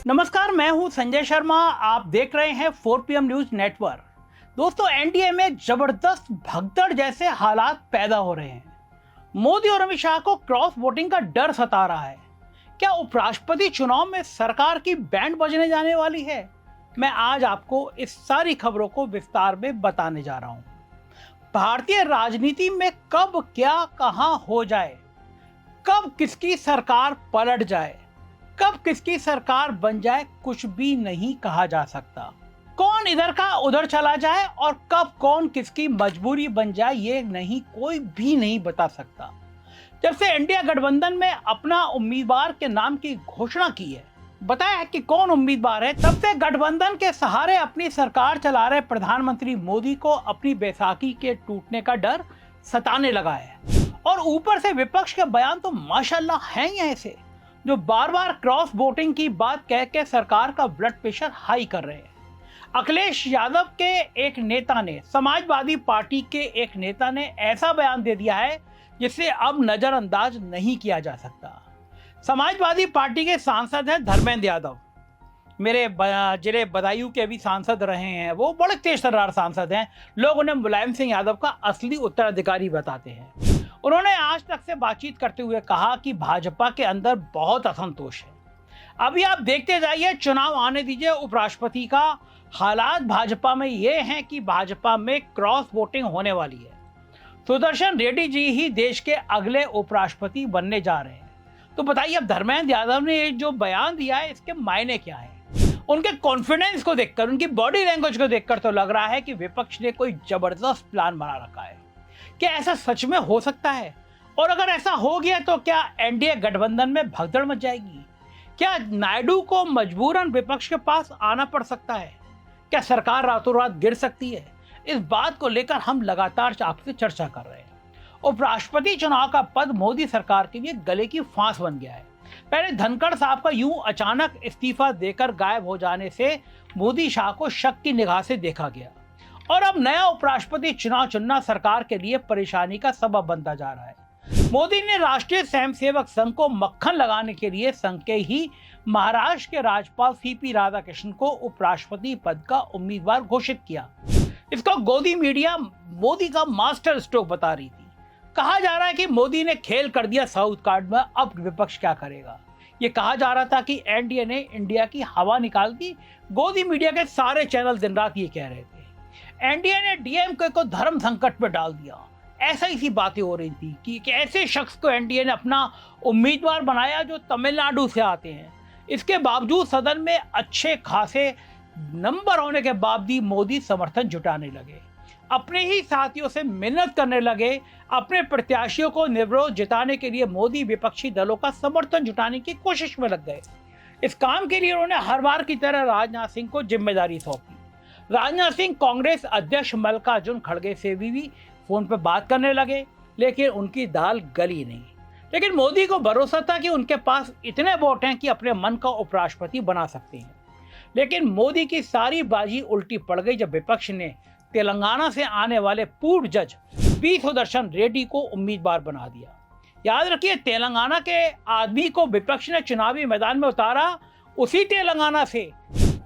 नमस्कार, मैं हूं संजय शर्मा। आप देख रहे हैं 4 PM न्यूज नेटवर्क। दोस्तों, एनडीए में जबरदस्त भगदड़ जैसे हालात पैदा हो रहे हैं। मोदी और अमित शाह को क्रॉस वोटिंग का डर सता रहा है। क्या उपराष्ट्रपति चुनाव में सरकार की बैंड बजने जाने वाली है? मैं आज आपको इस सारी खबरों को विस्तार में बताने जा रहा हूं। भारतीय राजनीति में कब क्या कहां हो जाए, कब किसकी सरकार पलट जाए, कब किसकी सरकार बन जाए, कुछ भी नहीं कहा जा सकता। कौन इधर का उधर चला जाए और कब कौन किसकी मजबूरी बन जाए, ये कोई भी नहीं बता सकता। जब से इंडिया गठबंधन में अपना उम्मीदवार के नाम की घोषणा की है, बताया है कि कौन उम्मीदवार है, तब से गठबंधन के सहारे अपनी सरकार चला रहे प्रधानमंत्री मोदी को अपनी बैसाखी के टूटने का डर सताने लगा है। और ऊपर से विपक्ष के बयान तो माशाल्लाह हैं ही ऐसे, जो बार बार क्रॉस वोटिंग की बात कह के सरकार का ब्लड प्रेशर हाई कर रहे हैं। अखिलेश यादव के एक नेता ने, समाजवादी पार्टी के एक नेता ने ऐसा बयान दे दिया है जिसे अब नजरअंदाज नहीं किया जा सकता। समाजवादी पार्टी के सांसद हैं धर्मेंद्र यादव, मेरे जिले बदायूं के भी सांसद रहे हैं। वो बड़े तेज तर्रार सांसद हैं। लोग उन्हें मुलायम सिंह यादव का असली उत्तराधिकारी बताते हैं। उन्होंने आज तक से बातचीत करते हुए कहा कि भाजपा के अंदर बहुत असंतोष है। अभी आप देखते जाइए, चुनाव आने दीजिए। उपराष्ट्रपति का हालात भाजपा में ये हैं कि भाजपा में क्रॉस वोटिंग होने वाली है। सुदर्शन रेड्डी जी ही देश के अगले उपराष्ट्रपति बनने जा रहे हैं। तो बताइए, अब धर्मेंद्र यादव ने जो बयान दिया है, इसके मायने क्या है? उनके कॉन्फिडेंस को देखकर, उनकी बॉडी लैंग्वेज को देखकर तो लग रहा है कि विपक्ष ने कोई जबरदस्त प्लान बना रखा है। क्या ऐसा सच में हो सकता है? और अगर ऐसा हो गया तो क्या एनडीए गठबंधन में भगदड़ मच जाएगी? क्या नायडू को मजबूरन विपक्ष के पास आना पड़ सकता है? क्या सरकार रातों रात गिर सकती है? इस बात को लेकर हम लगातार आपसे चर्चा कर रहे हैं। उपराष्ट्रपति चुनाव का पद मोदी सरकार के लिए गले की फांस बन गया है। पहले धनखड़ साहब का यूं अचानक इस्तीफा देकर गायब हो जाने से मोदी शाह को शक की निगाह से देखा गया, और अब नया उपराष्ट्रपति चुनाव चुनना सरकार के लिए परेशानी का सबब बनता जा रहा है। मोदी ने राष्ट्रीय स्वयंसेवक संघ को मक्खन लगाने के लिए संघ के ही महाराष्ट्र के राज्यपाल सीपी राधाकृष्णन को उपराष्ट्रपति पद का उम्मीदवार घोषित किया। इसको गोदी मीडिया मोदी का मास्टर स्ट्रोक बता रही थी। कहा जा रहा है कि मोदी ने खेल कर दिया साउथ कार्ड में, अब विपक्ष क्या करेगा। ये कहा जा रहा था कि एनडीए ने इंडिया की हवा निकाल दी। गोदी मीडिया के सारे चैनल दिन रात ये कह रहे थे। एनडीए ने डीएमके को धर्म संकट में डाल दिया। ऐसा ही सी बातें हो रही थी कि ऐसे शख्स को एनडीए ने अपना उम्मीदवार बनाया जो तमिलनाडु से आते हैं। इसके बावजूद सदन में अच्छे खासे नंबर होने के बावजूद मोदी समर्थन जुटाने लगे, अपने ही साथियों से मिन्नत करने लगे। अपने प्रत्याशियों को निर्विरोध जिताने के लिए मोदी विपक्षी दलों का समर्थन जुटाने की कोशिश में लग गए। इस काम के लिए उन्होंने हर बार की तरह राजनाथ सिंह को जिम्मेदारी सौंपी। राजनाथ सिंह कांग्रेस अध्यक्ष मल्लिकार्जुन खड़गे से भी फोन पर बात करने लगे, लेकिन उनकी दाल गली नहीं। लेकिन मोदी को भरोसा था कि उनके पास इतने वोट हैं कि अपने मन का उपराष्ट्रपति बना सकते हैं। लेकिन मोदी की सारी बाजी उल्टी पड़ गई जब विपक्ष ने तेलंगाना से आने वाले पूर्व जज बी सुदर्शन रेड्डी को उम्मीदवार बना दिया। याद रखिए, तेलंगाना के आदमी को विपक्ष ने चुनावी मैदान में उतारा। उसी तेलंगाना से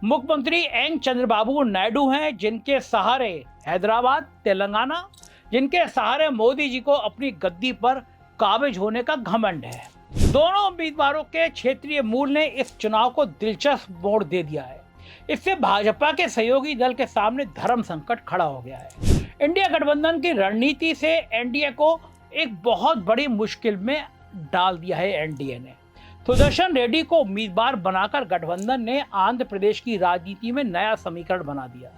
मुख्यमंत्री एन चंद्रबाबू नायडू हैं, जिनके सहारे हैदराबाद, तेलंगाना, जिनके सहारे मोदी जी को अपनी गद्दी पर काबिज होने का घमंड है। दोनों उम्मीदवारों के क्षेत्रीय मूल ने इस चुनाव को दिलचस्प मोड़ दे दिया है। इससे भाजपा के सहयोगी दल के सामने धर्म संकट खड़ा हो गया है। इंडिया गठबंधन की रणनीति से एनडीए को एक बहुत बड़ी मुश्किल में डाल दिया है। एनडीए ने सुदर्शन रेड्डी को उम्मीदवार बनाकर गठबंधन ने आंध्र प्रदेश की राजनीति में नया समीकरण बना दिया।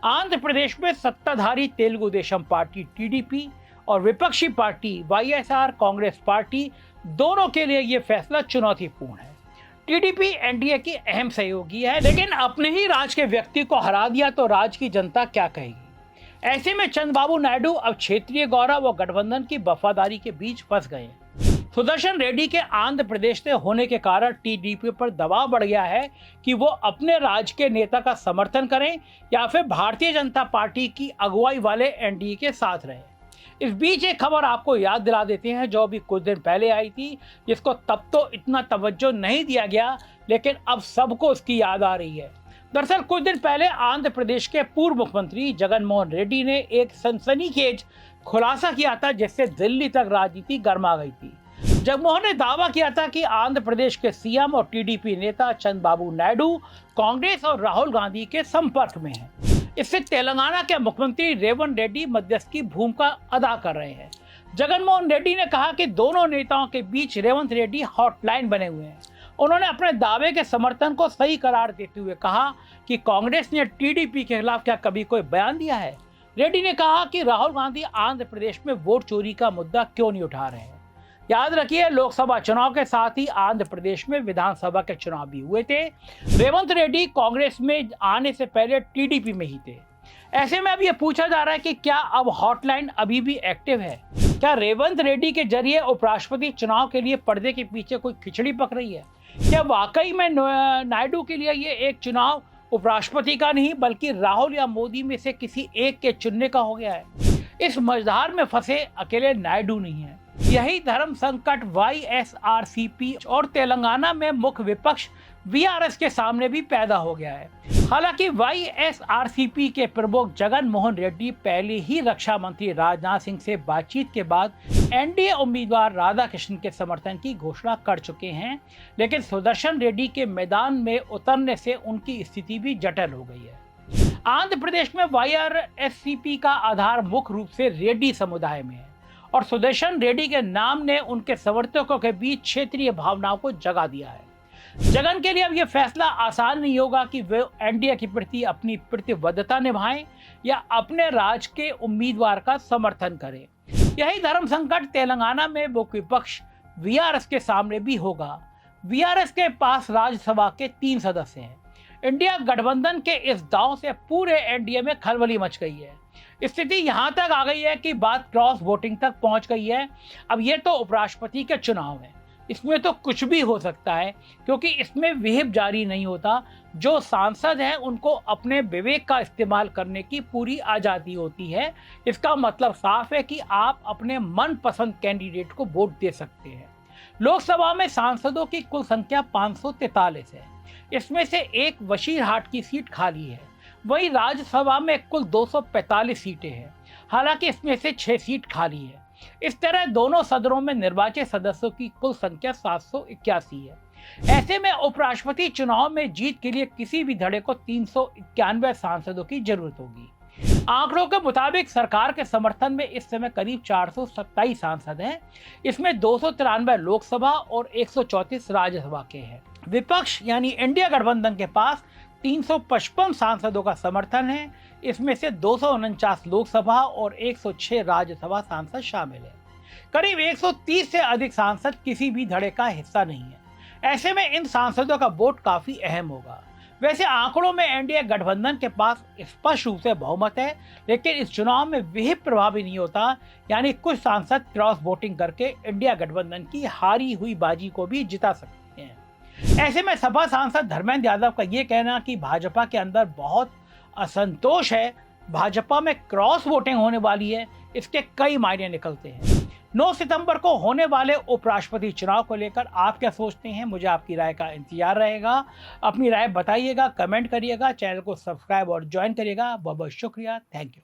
आंध्र प्रदेश में सत्ताधारी तेलुगु देशम पार्टी टीडीपी और विपक्षी पार्टी वाईएसआर कांग्रेस पार्टी, दोनों के लिए ये फैसला चुनौतीपूर्ण है। टीडीपी एनडीए की अहम सहयोगी है, लेकिन अपने ही राज्य के व्यक्ति को हरा दिया तो राज्य की जनता क्या कहेगी। ऐसे में चंद्रबाबू नायडू अब क्षेत्रीय गौरव व गठबंधन की वफादारी के बीच फंस गए हैं। सुदर्शन रेड्डी के आंध्र प्रदेश से होने के कारण टीडीपी पर दबाव बढ़ गया है कि वो अपने राज्य के नेता का समर्थन करें या फिर भारतीय जनता पार्टी की अगुवाई वाले एनडीए के साथ रहें। इस बीच एक खबर आपको याद दिला देते हैं जो अभी कुछ दिन पहले आई थी, जिसको तब तो इतना तवज्जो नहीं दिया गया, लेकिन अब सबको उसकी याद आ रही है। दरअसल कुछ दिन पहले आंध्र प्रदेश के पूर्व मुख्यमंत्री जगनमोहन रेड्डी ने एक सनसनीखेज खुलासा किया था, जिससे दिल्ली तक राजनीति गर्मा गई थी। जगमोहन ने दावा किया था कि आंध्र प्रदेश के सीएम और टीडीपी नेता चंद्रबाबू नायडू कांग्रेस और राहुल गांधी के संपर्क में हैं। इससे तेलंगाना के मुख्यमंत्री रेवंत रेड्डी मध्यस्थ की भूमिका अदा कर रहे हैं। जगनमोहन रेड्डी ने कहा कि दोनों नेताओं के बीच रेवंत रेड्डी हॉटलाइन बने हुए हैं। उन्होंने अपने दावे के समर्थन को सही करार देते हुए कहा कि कांग्रेस ने टीडीपी के खिलाफ क्या कभी कोई बयान दिया है। रेड्डी ने कहा कि राहुल गांधी आंध्र प्रदेश में वोट चोरी का मुद्दा क्यों नहीं उठा रहे हैं। याद रखिए, लोकसभा चुनाव के साथ ही आंध्र प्रदेश में विधानसभा के चुनाव भी हुए थे। रेवंत रेड्डी कांग्रेस में आने से पहले टीडीपी में ही थे। ऐसे में अब ये पूछा जा रहा है कि क्या अब हॉटलाइन अभी भी एक्टिव है? क्या रेवंत रेड्डी के जरिए उपराष्ट्रपति चुनाव के लिए पर्दे के पीछे कोई खिचड़ी पक रही है? क्या वाकई में नायडू के लिए ये एक चुनाव उपराष्ट्रपति का नहीं बल्कि राहुल या मोदी में से किसी एक के चुनने का हो गया है? इस मझधार में फंसे अकेले नायडू नहीं है। यही धर्म संकट वाईएसआरसीपी और तेलंगाना में मुख्य विपक्ष वीआरएस के सामने भी पैदा हो गया है। हालांकि वाईएसआरसीपी के प्रमुख जगन मोहन रेड्डी पहले ही रक्षा मंत्री राजनाथ सिंह से बातचीत के बाद एनडीए उम्मीदवार राधाकृष्णन के समर्थन की घोषणा कर चुके हैं, लेकिन सुदर्शन रेड्डी के मैदान में उतरने से उनकी स्थिति भी जटिल हो गई है। आंध्र प्रदेश में वाईआरएससीपी का आधार मुख्य रूप से रेड्डी समुदाय में है और सुदर्शन रेड्डी के नाम ने उनके समर्थकों के बीच क्षेत्रीय भावनाओं को जगा दिया है। जगन के लिए अब यह फैसला आसान नहीं होगा कि वे एनडीए के प्रति अपनी प्रतिबद्धता निभाएं या अपने राज्य के उम्मीदवार का समर्थन करें। यही धर्म संकट तेलंगाना में मुख्य विपक्ष वीआरएस के सामने भी होगा। वीआरएस के पास राज्यसभा के 3 सदस्य हैं। इंडिया गठबंधन के इस दांव से पूरे एनडीए में खलबली मच गई है। स्थिति यहां तक आ गई है कि बात क्रॉस वोटिंग तक पहुंच गई है। अब ये तो उपराष्ट्रपति के चुनाव है, इसमें तो कुछ भी हो सकता है क्योंकि इसमें व्हिप जारी नहीं होता। जो सांसद हैं उनको अपने विवेक का इस्तेमाल करने की पूरी आज़ादी होती है। इसका मतलब साफ है कि आप अपने मनपसंद कैंडिडेट को वोट दे सकते हैं। लोकसभा में सांसदों की कुल संख्या 543 है। इसमें से एक वशीरहाट की सीट खाली है। वहीं राज्यसभा में कुल 245 सीटें हैं। हालांकि इसमें से 6 सीट खाली है। इस तरह दोनों सदनों में निर्वाचित सदस्यों की कुल संख्या 781 है। ऐसे में उपराष्ट्रपति चुनाव में जीत के लिए किसी भी धड़े को 391 सांसदों की जरूरत होगी। आंकड़ों के मुताबिक सरकार के समर्थन में इस समय करीब 427 सांसद हैं। इसमें 293 लोकसभा और 134 राज्यसभा के हैं। विपक्ष यानी इंडिया गठबंधन के पास 355 सांसदों का समर्थन है। इसमें से 249 लोकसभा और 106 राज्यसभा सांसद शामिल हैं। करीब 130 से अधिक सांसद किसी भी धड़े का हिस्सा नहीं है। ऐसे में इन सांसदों का वोट काफी अहम होगा। वैसे आंकड़ों में एनडीए गठबंधन के पास स्पष्ट रूप से बहुमत है, लेकिन इस चुनाव में व्हिप प्रभावी नहीं होता, यानी कुछ सांसद क्रॉस वोटिंग करके इंडिया गठबंधन की हारी हुई बाजी को भी जिता सकते हैं। ऐसे में सपा सांसद धर्मेंद्र यादव का ये कहना कि भाजपा के अंदर बहुत असंतोष है, भाजपा में क्रॉस वोटिंग होने वाली है, इसके कई मायने निकलते हैं। 9 सितंबर को होने वाले उपराष्ट्रपति चुनाव को लेकर आप क्या सोचते हैं? मुझे आपकी राय का इंतजार रहेगा। अपनी राय बताइएगा, कमेंट करिएगा, चैनल को सब्सक्राइब और ज्वाइन करिएगा। बहुत बहुत शुक्रिया। Thank you.